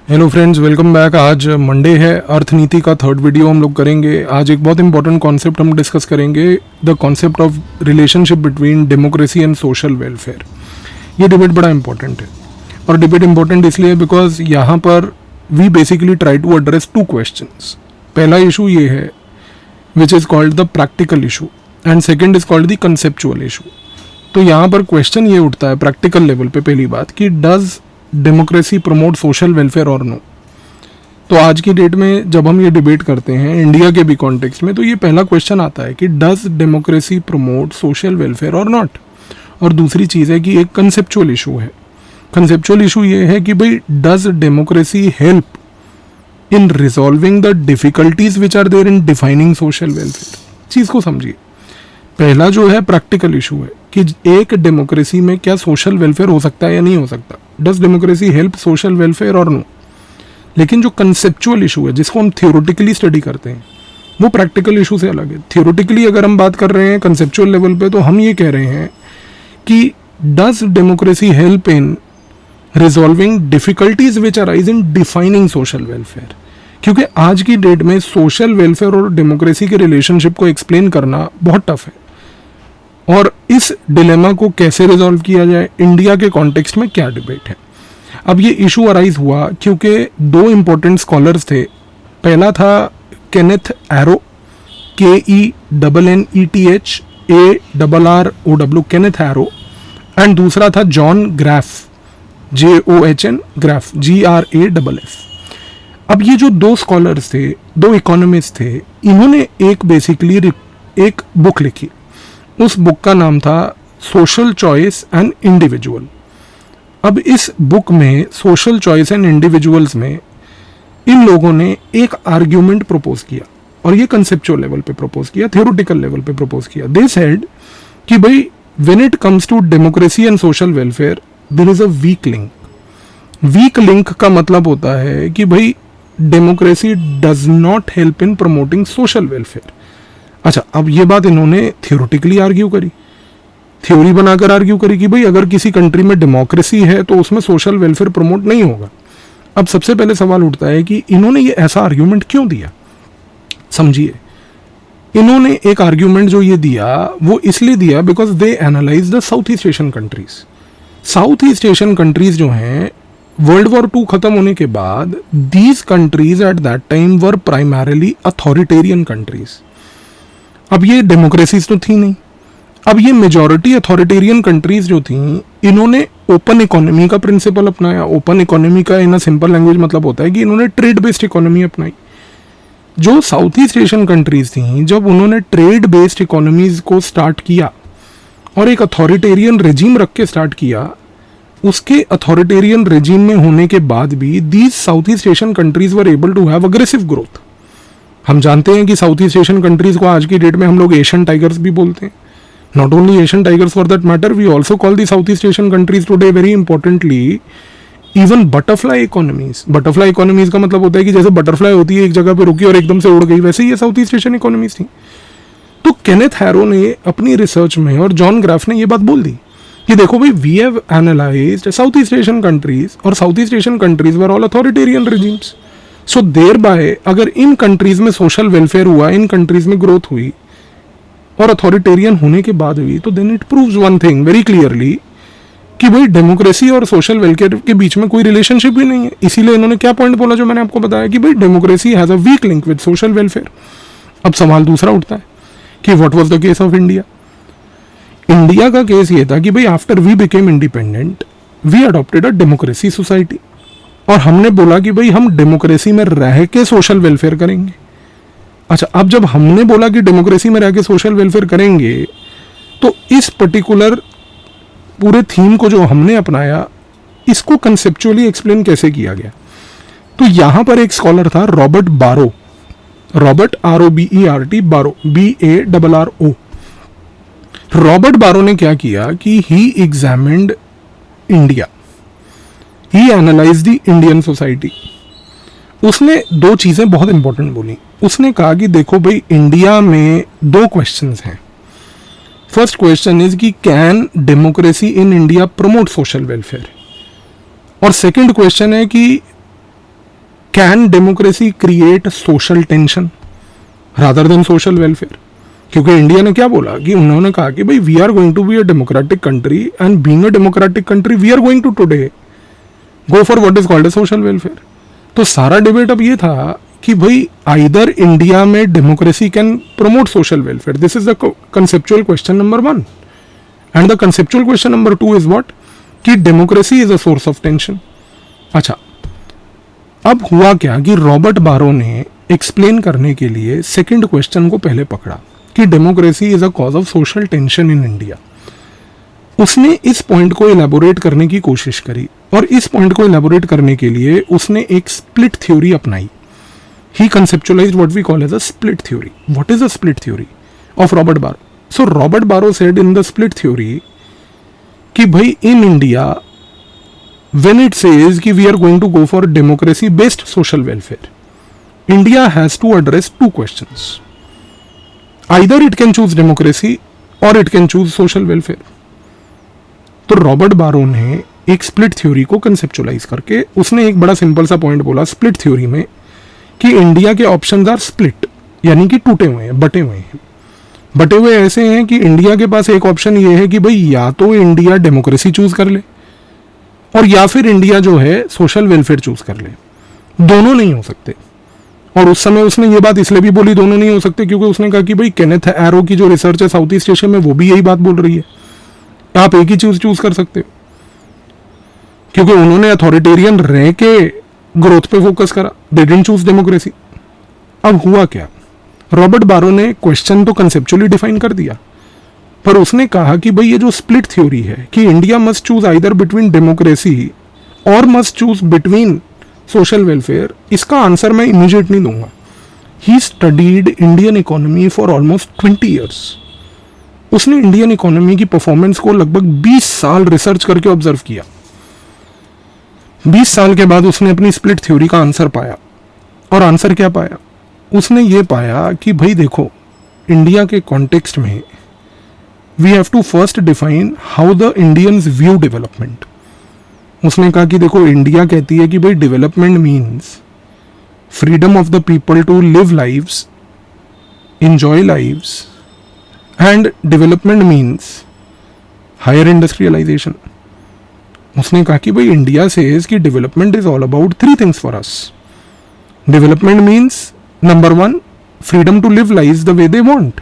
Hello friends, welcome back. आज Monday है, अर्थनीति का थर्ड वीडियो हम लोग करेंगे। आज एक बहुत इंपॉर्टेंट कॉन्सेप्ट हम डिस्कस करेंगे, the concept of relationship between democracy and social welfare. ये डिबेट बड़ा इंपॉर्टेंट है, और डिबेट इंपॉर्टेंट इसलिए बिकॉज यहाँ पर we basically try to address two questions. पहला इशू ये है which is called the practical issue, and second is called the conceptual issue. तो यहाँ पर क्वेश्चन ये उठता है प्रैक्टिकल लेवल पे, पहली बात कि does democracy promote social welfare और नो। तो आज की डेट में जब हम ये डिबेट करते हैं इंडिया के भी कॉन्टेक्स्ट में, तो ये पहला क्वेश्चन आता है कि does democracy promote social welfare और नॉट। और दूसरी चीज़ है कि एक कंसेप्चुअल इशू है। कंसेप्चुअल इशू ये है कि भाई does democracy help in resolving the difficulties which are there in defining social welfare. चीज़ को समझिए। पहला जो है प्रैक्टिकल इशू है कि एक डेमोक्रेसी में क्या सोशल वेलफेयर हो सकता है या नहीं हो सकता। Does democracy help social welfare और नो। लेकिन जो कंसेप्चुअल इशू है जिसको हम थियोरेटिकली स्टडी करते हैं वो प्रैक्टिकल इशू से अलग है। थियोरेटिकली अगर हम बात कर रहे हैं कंसेप्चुअल लेवल पे, तो हम ये कह रहे हैं कि does democracy help in resolving difficulties which arise in defining social welfare. क्योंकि आज की डेट में सोशल वेलफेयर और डेमोक्रेसी के रिलेशनशिप को एक्सप्लेन करना बहुत टफ है। और इस डिलेमा को कैसे रिजॉल्व किया जाए, इंडिया के कॉन्टेक्स्ट में क्या डिबेट है। अब ये इशू अराइज हुआ क्योंकि दो इंपॉर्टेंट स्कॉलर्स थे। पहला था Kenneth arrow, KENNETHARRO, Kenneth arrow, and दूसरा था John graph, JOHN graph, GRAFF। अब ये जो दो स्कॉलर्स थे, दो इकोनॉमिस्ट थे, इन्होंने एक बेसिकली एक बुक लिखी। उस बुक का नाम था सोशल चॉइस एंड इंडिविजुअल। अब इस बुक में सोशल चॉइस एंड इंडिविजुअल्स में इन लोगों ने एक आर्ग्यूमेंट प्रपोज किया, और ये कंसेप्चुअल लेवल पे प्रपोज किया, थियोरेटिकल लेवल पे प्रपोज किया। दे सेड कि भाई when it comes to democracy and social welfare there is a weak link. Weak link का मतलब होता है कि भाई democracy does not help in promoting social welfare. अच्छा, अब ये बात इन्होंने थियोरेटिकली आर्ग्यू करी, थ्योरी बनाकर आर्ग्यू करी कि भाई अगर किसी कंट्री में डेमोक्रेसी है तो उसमें सोशल वेलफेयर प्रमोट नहीं होगा। अब सबसे पहले सवाल उठता है कि इन्होंने ये ऐसा आर्ग्यूमेंट क्यों दिया। समझिए, इन्होंने एक आर्ग्यूमेंट जो ये दिया वो इसलिए दिया because they analyse the south east Asian countries. South east Asian countries जो हैं, वर्ल्ड वॉर 2 खत्म होने के बाद these countries at that time were primarily authoritarian countries. अब ये डेमोक्रेसीज तो थी नहीं। अब ये मेजॉरिटी अथॉरिटेरियन कंट्रीज जो थी, इन्होंने ओपन इकोनॉमी का प्रिंसिपल अपनाया। ओपन इकोनॉमी का इन अ सिंपल लैंग्वेज मतलब होता है कि इन्होंने ट्रेड बेस्ड इकोनॉमी अपनाई। जो साउथ ईस्ट एशियन कंट्रीज थी, जब उन्होंने ट्रेड बेस्ड इकोनॉमीज को स्टार्ट किया और एक अथॉरिटेरियन रेजिम रख के स्टार्ट किया, उसके अथॉरिटेरियन रेजिम में होने के बाद भी these south east Asian countries were able to have aggressive growth. हम जानते हैं कि साउथ ईस्ट एशियन कंट्रीज को आज की डेट में हम लोग एशियन टाइगर्स भी बोलते हैं। Not only Asian tigers for that matter, we also call the south east Asian countries today very importantly even butterfly economies. Butterfly economies का मतलब होता है कि जैसे बटरफ्लाई होती है, एक जगह पे रुकी और एकदम से उड़ गई, वैसे ही ये साउथ ईस्ट एशियन इकोनॉमीज थी। तो केनेथ हैरो ने अपनी रिसर्च में और जॉन ग्राफ ने ये बात बोल दी कि देखो भाई, we have analysed South east Asian countries, और South east Asian countries were all authoritarian regimes. So thereby बाय अगर इन कंट्रीज में सोशल वेलफेयर हुआ, इन कंट्रीज में ग्रोथ हुई और अथॉरिटेरियन होने के बाद हुई, तो then it proves one thing very clearly कि भाई डेमोक्रेसी और सोशल वेलफेयर के बीच में कोई रिलेशनशिप ही नहीं है। इसीलिए इन्होंने क्या पॉइंट बोला जो मैंने आपको बताया कि भाई democracy has a weak link with social welfare. अब सवाल दूसरा उठता है कि what was the case of India. India का केस ये था कि भाई after we became independent we adopted a democracy society, और हमने बोला कि भाई हम डेमोक्रेसी में रह के सोशल वेलफेयर करेंगे। अच्छा, अब जब हमने बोला कि डेमोक्रेसी में रह के सोशल वेलफेयर करेंगे, तो इस पर्टिकुलर पूरे थीम को जो हमने अपनाया, इसको कंसेप्चुअली एक्सप्लेन कैसे किया गया। तो यहां पर एक स्कॉलर था Robert Barro, Robert ROBERT, Barro BARRO। Robert Barro ने क्या किया कि he examined India, he analysed the Indian society. उसने दो चीजें बहुत इंपॉर्टेंट बोली। उसने कहा कि देखो भाई, इंडिया में दो क्वेश्चंस हैं। फर्स्ट क्वेश्चन इज कि can democracy in India promote social welfare, और सेकंड क्वेश्चन है कि can democracy create social tension rather than social welfare? क्योंकि इंडिया ने क्या बोला कि उन्होंने कहा कि भाई we are going to be a democratic country and being a democratic country we are going to today go for what is called a social welfare. तो सारा डिबेट अब ये था कि भाई आइदर इंडिया में democracy can promote social welfare, this is the conceptual question number 1, and the conceptual question number 2 is what कि democracy is a source of tension. अच्छा, अब हुआ क्या कि रॉबर्ट बारो ने एक्सप्लेन करने के लिए सेकंड क्वेश्चन को पहले पकड़ा कि democracy is a cause of social tension in India. उसने इस पॉइंट को इलेबोरेट करने की कोशिश करी और इस पॉइंट को इलेबोरेट करने के लिए उसने एक स्प्लिट थ्योरी अपनाई। He conceptualised what we call as a split theory. What is a split theory of Robert Barro? So Robert Barro said in the split theory कि भाई in India when it says कि we are going to go for democracy based social welfare, India has to address two questions. Either it can choose democracy or it can choose social welfare. तो Robert Barro ने एक split theory को conceptualise करके उसने एक बड़ा simple सा point बोला स्प्लिट थ्योरी में कि इंडिया के ऑप्शंस आर स्प्लिट, यानी कि टूटे हुए हैं, बटे हुए हैं। बटे हुए ऐसे हैं कि इंडिया के पास एक ऑप्शन ये है कि भाई या तो इंडिया डेमोक्रेसी चूज कर ले और या फिर इंडिया जो है सोशल वेलफेयर चूज कर ले। दोनों नहीं हो सकते। और उस समय उसने ये बात इसलिए भी बोली दोनों नहीं हो सकते क्योंकि उसने कहा कि भाई केनेथ एरो की जो रिसर्च है साउथ ईस्ट एशिया में वो भी यही बात बोल रही है, आप एक ही चूज कर सकते हो। क्योंकि उन्होंने अथॉरिटेरियन रह के ग्रोथ पे फोकस करा, दे डिडंट चूज डेमोक्रेसी। अब हुआ क्या, रॉबर्ट बारो ने क्वेश्चन तो कंसेप्चुअली डिफाइन कर दिया, पर उसने कहा कि भाई ये जो स्प्लिट थ्योरी है कि India must choose either between democracy और must choose between social welfare, इसका आंसर मैं इमीडिएट नहीं दूंगा। He studied Indian economy for almost 20 years. उसने इंडियन इकोनॉमी की परफॉर्मेंस को लगभग 20 साल रिसर्च करके ऑब्जर्व किया। 20 साल के बाद उसने अपनी स्प्लिट थ्योरी का आंसर पाया। और आंसर क्या पाया? उसने ये पाया कि भाई देखो, इंडिया के कॉन्टेक्स्ट में we have to first define how the Indians view development. उसने कहा कि देखो, इंडिया कहती है कि भाई development means freedom of the people to live lives, enjoy lives, and development means higher industrialization. उसने कहा कि भाई इंडिया सेज कि development is all about 3 things for us. Development means number 1 freedom to live lives the way they want.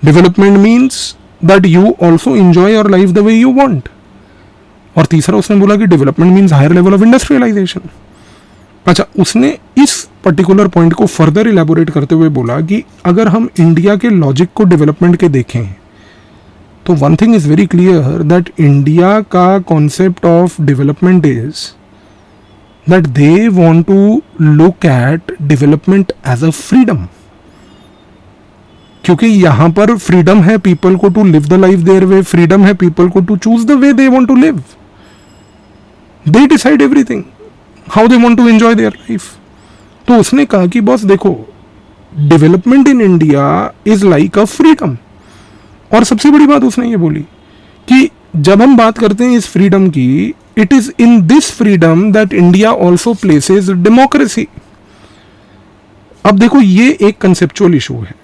Development means that you also enjoy your life the way you want. और तीसरा उसने बोला कि development means higher level of industrialisation. अच्छा, उसने इस particular point को further elaborate करते हुए बोला कि अगर हम इंडिया के लॉजिक को डेवलपमेंट के देखें तो one thing is very clear that India का concept of development is that they want to look at development as a freedom. क्योंकि यहां पर फ्रीडम है पीपल को to live the life their way, freedom है पीपल को to choose the way they want to live. They decide everything how they want to enjoy their life. तो उसने कहा कि बॉस देखो, development in India is like a freedom. और सबसे बड़ी बात उसने ये बोली कि जब हम बात करते हैं इस फ्रीडम की, it is in this freedom that India also places democracy. अब देखो, ये एक कंसेप्चुअल इशू है,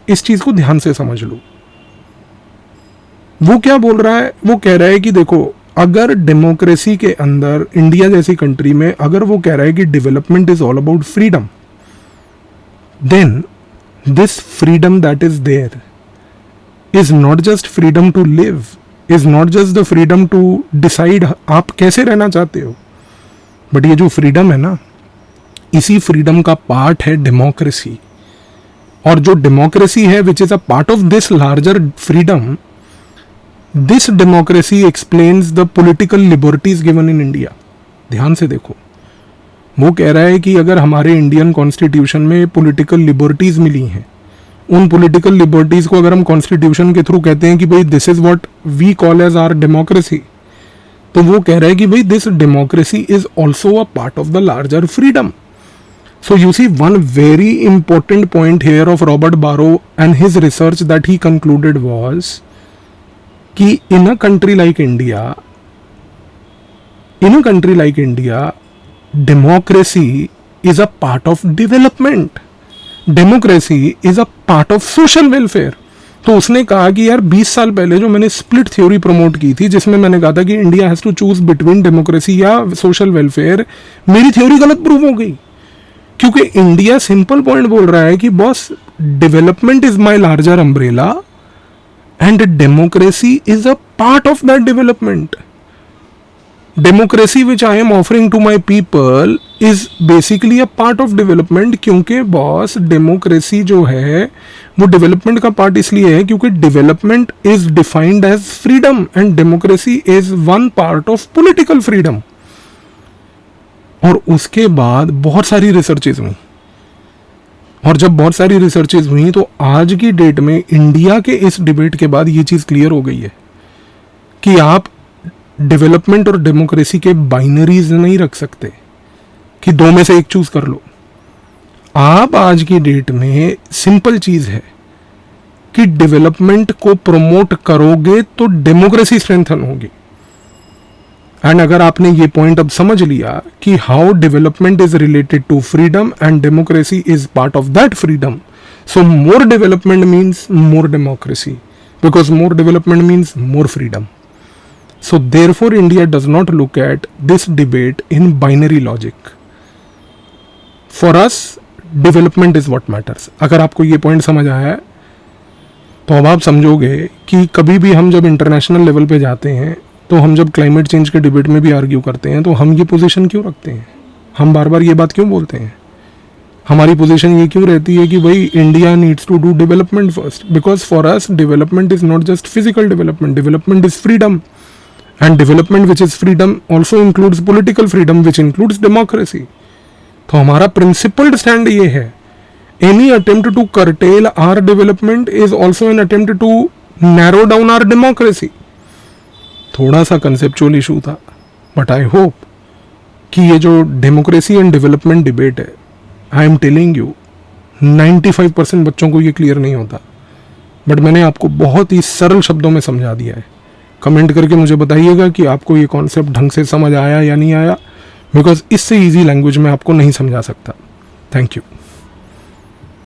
इस चीज को ध्यान से समझ लो. वो क्या बोल रहा है? वो कह रहा है कि देखो, अगर डेमोक्रेसी के अंदर इंडिया जैसी कंट्री में अगर वो कह रहा है कि development is all about freedom, then this freedom that is there is not just freedom to live, is not just the freedom to decide आप कैसे रहना चाहते हो, बट ये जो फ्रीडम है ना, इसी फ्रीडम का पार्ट है डेमोक्रेसी. और जो डेमोक्रेसी है which is a part of this larger freedom, this democracy explains the political liberties given in India. ध्यान से देखो, वो कह रहा है कि अगर हमारे इंडियन कॉन्स्टिट्यूशन में पॉलिटिकल लिबर्टीज मिली हैं, उन पॉलिटिकल लिबर्टीज को अगर हम कॉन्स्टिट्यूशन के थ्रू कहते हैं कि भाई this is what we call as our democracy, तो वो कह रहा है कि भाई this democracy is also a part of the larger freedom. So you see, one very important point here of Robert Barro and his research that he concluded was कि in a country like India, democracy is a part of development. Democracy is a part of social welfare. तो उसने कहा कि यार 20 साल पहले जो मैंने स्प्लिट थ्योरी प्रमोट की थी, जिसमें मैंने कहा था कि India has to choose between democracy या सोशल वेलफेयर, मेरी थ्योरी गलत प्रूव हो गई, क्योंकि इंडिया सिंपल पॉइंट बोल रहा है कि boss development is my larger umbrella and democracy is a part of that development. Democracy which I am offering to my people is basically a part of development, क्योंकि boss democracy जो है वो development का part इसलिए है क्योंकि development is defined as freedom and democracy is one part of political freedom. और उसके बाद बहुत सारी रिसर्चेज हुई, और जब बहुत सारी रिसर्चेज हुई तो आज की डेट में इंडिया के इस डिबेट के बाद ये चीज़ क्लियर हो गई है कि आप डेवलपमेंट और डेमोक्रेसी के बाइनरीज नहीं रख सकते कि दो में से एक चूज कर लो. आप आज की डेट में सिंपल चीज है कि डेवलपमेंट को प्रमोट करोगे तो डेमोक्रेसी स्ट्रेंथन होगी. एंड अगर आपने ये पॉइंट अब समझ लिया कि how development is related to freedom and democracy is part of that freedom, so more development means more democracy, because more development means more freedom. So therefore India does not look at this debate in binary logic. For us, development is what matters. अगर आपको ये point समझ आया है तो अब आप समझोगे कि कभी भी हम जब इंटरनेशनल लेवल पे जाते हैं, तो हम जब क्लाइमेट चेंज के डिबेट में भी आर्ग्यू करते हैं, तो हम ये पोजीशन क्यों रखते हैं, हम बार बार ये बात क्यों बोलते हैं, हमारी पोजीशन ये क्यों रहती है कि भाई India needs to do development first, because for us development is not just physical development, development is freedom. And development which is freedom also includes political freedom which includes democracy. तो हमारा principled stand ये है, any attempt to curtail our development is also an attempt to narrow down our democracy. थोड़ा सा conceptual issue था, but I hope कि ये जो democracy and development debate है, I am telling you 95% बच्चों को ये क्लियर नहीं होता, बट मैंने आपको बहुत ही सरल शब्दों में समझा दिया है. कमेंट करके मुझे बताइएगा कि आपको ये कॉन्सेप्ट ढंग से समझ आया या नहीं आया, बिकॉज इससे इजी लैंग्वेज में आपको नहीं समझा सकता. Thank you.